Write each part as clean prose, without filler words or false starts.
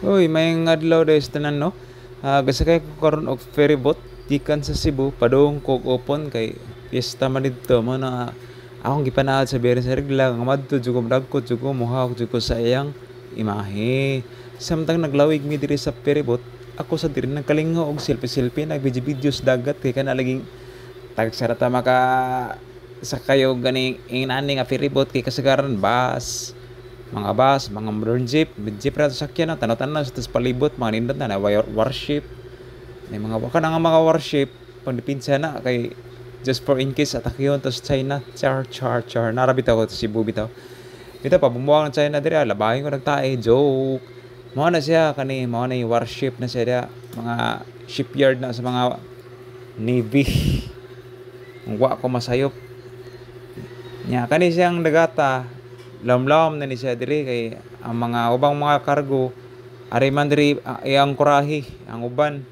Uy, may adlaw dahil sa tanan, no? Gasakay ko karon og ferry boat gikan sa Cebu padung kog upon kay piyesta man didto mo na akong gipanaad sa Biyernes sa Regla nga madto jud ko dagkot jud ko muhawak jud ko sa iyang imahe. Samtang naglawig mi diri sa ferry boat, ako sa diri nagkalingaw og selfie-selfie nag-video sa dagat kay kana laging tagsarata maka sa kayo ganing inani nga ferry boat kay kasagaran bus, mga modern jeep ra sa sakyan na tanaw-tanaw sa tas palibot mga nindot na warship. May mga baka na nga mga warship pandipinsa na kay just for in case atakyon tas China char narabit ako sa Cebu bitaw. Bitaw pa bumuwang ng China diri labahin ko nagtae joke. Mao na siya kani mao na yung warship na siya dia, mga shipyard na sa mga navy. Ang wa ko masayop. Nya kani siyang dagata lamlam na ni siya diri kay ang mga ubang mga kargo ari man diri iyang kurahi ang uban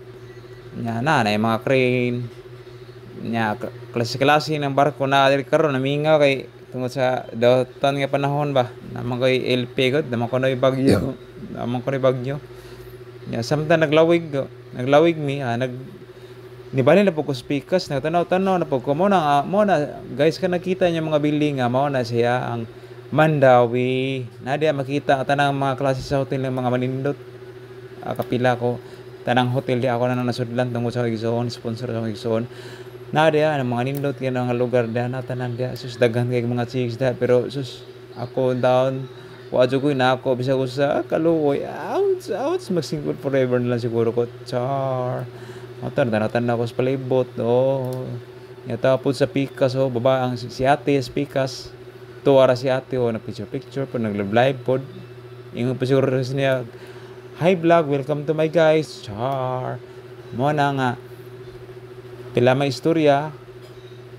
nya na yung mga crane nya klase-klase ng barko na diri karon namingaw kay tungod sa dawtan nga panahon ba naman koy LP gud naman ko na bagyo naman ko na bagyo nya samtang naglawig mi nibali na po ko speakers nagtanaw-tanaw na po ko mo na guys ka nakita niyo mga building nga mao na siya ang Mandawi. Na diya makita ang tanang mga klase sa hotel ng mga manindot. Kapila ko tanang hotel di ako na nasudlan tungkol sa igsoon, sponsor sa igsoon. Na diya ang mga nindot kaya nga lugar diya na tanan diya sus daghan kay mga chicks diya pero sus ako down wa jud ko na ako bisag usa kaluoy outs magsingkod forever na lang siguro ko char. Motor tanatan ako sa palibot yata po sa Pikas baba ang si ate sa Pikas tuwara si ate na picture po nag-live pod yung pa siguro niya hi vlog welcome to my guys char mo na nga pila may istorya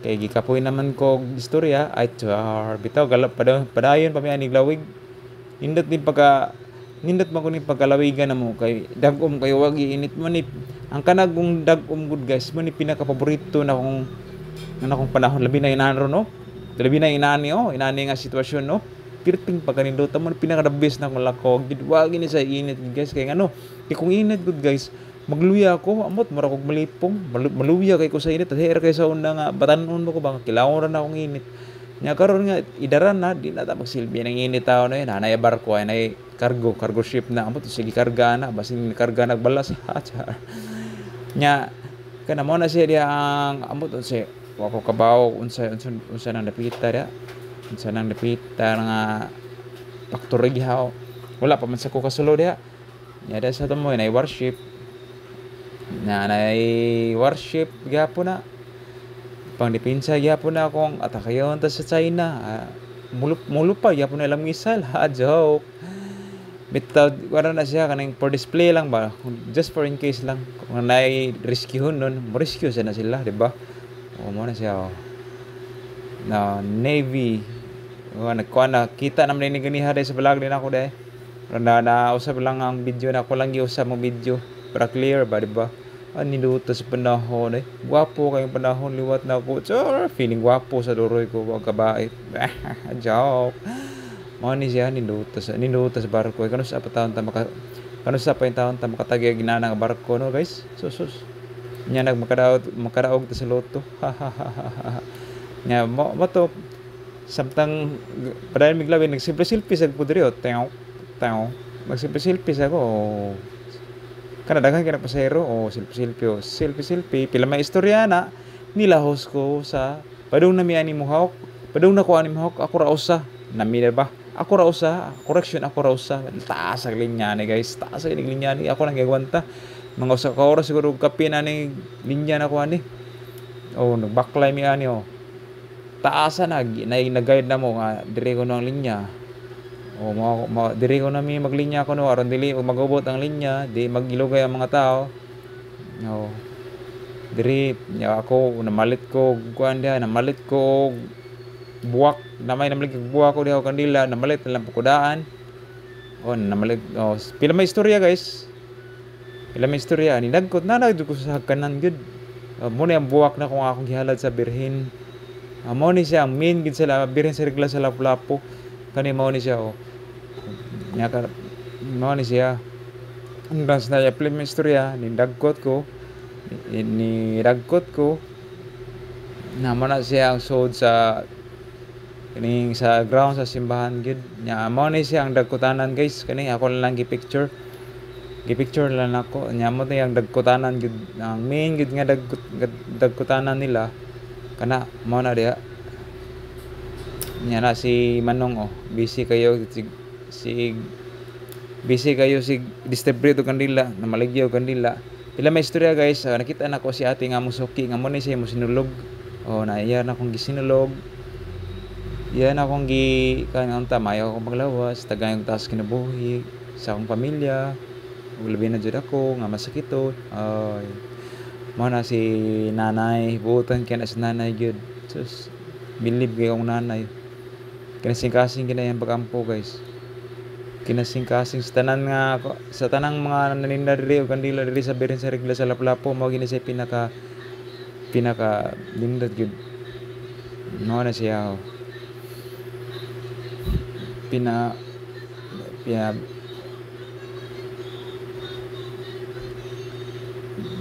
kay gikapoy naman ko istorya ay char bitaw galap padayon pa mi anig lawig nindot man ko ni pagkalawigan na mo kay dagom kayo wag iinit mo ni ang kanagong dagom good guys mo ni pinaka paborito na akong panahon labi na inanro no labi na inani nga sitwasyon no pirting pagkanindota mo pinaka the best na kung lakog wag ni sa init guys kay kung init good guys magluya ako amot mura kog malipong maluya kay ko sa init hair kay sa una nga batanon mo ko bang kilawon na akong init nya karon nga idaran na di na ta magsilbi nang init taw na yun hanay barko ay nay cargo ship na amot sige karga na basin karga nagbalas nya kana mo na siya dia ang amot siya wako kabaw unsa nang napita dia unsa nang napita nga factory gihaw wala pa man sa ko kasulo dia nya da sa tumoy na warship gyapon na pang dipinsa gyapon na akong atakayon ta sa China mulup pa gyapon na ilang misal joke bitaw wala na siya kaning for display lang ba just for in case lang kung naay rescue nun mo rescue na sila di ba mo na siya na Navy nagkuha na kita naman ni ganiha dahil sa vlog din ako dahil na usap lang ang video na ako lang iusap mo video para clear ba diba niluto sa panahon gwapo kayong panahon liwat na ako feeling gwapo sa duroy ko wag kabait joke mo ni siya niluto sa barko kano sa pa yung taon ta makatagya ginana nga barko no guys sus nya makadaog ta sa loto nya mo to samtang padayon miglawi nagsimple-silpi sa pudri tao magsimple-silpi sa ko kana daghan kay pasahero silpi pila may istorya na nilahos ko sa padung na mi ani mohawk ako ra usa nami ba ako ra usa taas ang linya ni guys taas ang linya ni ako lang gagwanta mga usa ka oras siguro kape na ni linya na ko ani nagbaklay mi ani taasa na nag-guide na mo nga dire ko ang linya dire ko na mi maglinya ko aron dili magubot ang linya di magilugay ang mga tao dire ako namalit ko buwak namalit ko diha kandila namalit na lang pukudaan pila may istorya guys nidagkot na ko sa kanan gud mo na ang buwak na kung akong gihalad sa birhen mo ni siya ang main gid sa birhen sa regla sa Lapu-Lapu kani mo ni siya mo ni siya Hanggang sa na-apply mo istorya, nidagkot ko, namo na siya ang suod sa kining sa ground sa simbahan gid. Nya mao ni siya ang dagkutanan guys, kani ako lang gipicture lang ako. Nya mo ni ang dagkutanan gid, ang main gid nga dagkutanan nila kana mao na diha. Nya na si Manong busy kayo si busy kayo si distribute og kandila na maligyaw kandila. Pila may istorya guys, nakita na ko si ate nga musuki nga mo ni siya mo sinulog. Na iya na akong gisinulog. Iya na akong kanang tamayo akong maglawas, tagayong taas kinabuhi sa akong pamilya. Ug labi na jud ako nga masakiton. Ay, mo na si nanay, buotan kay na si nanay gyud. Sus, believe kay akong nanay. Kinasing-kasing kinayang pagampo guys. Kinasing-kasing sa tanang mga naninda diri o kandila diri sa Birin sa Regla sa Lapu-Lapu mao gini siya pinaka lindot gid. No na siya pina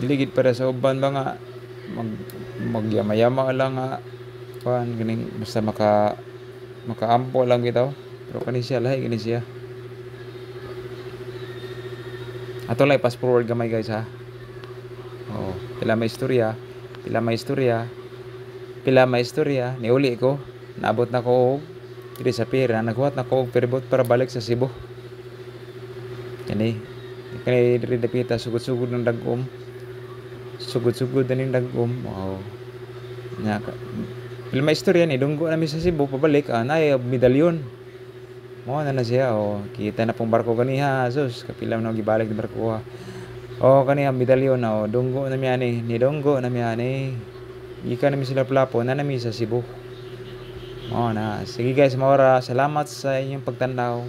diligid para sa uban ba nga magyama-yama lang nga kuan kining basta makaampo lang gitaw. Pero kani siya lahi gini siya. Ato lang pass forward gamay guys ha. Pila may istorya, niuli ko, naabot na ko diri sa pira, naghuwat na ko og peribot para balik sa Cebu. Kani diri dapita sugod-sugod ng dagom. Sugod-sugod na ning dagom. Nya pila may istorya ni dunggo nami sa Cebu pabalik, nay medalyon. Mo na siya kita na pong barko ganiha, sus kapila man gibalik di barko kaniya medalyon dunggo na mi ani gikan nami sila Lapu-Lapu na nami sa Cebu. Na sige guys, maura salamat sa inyong pagtanaw.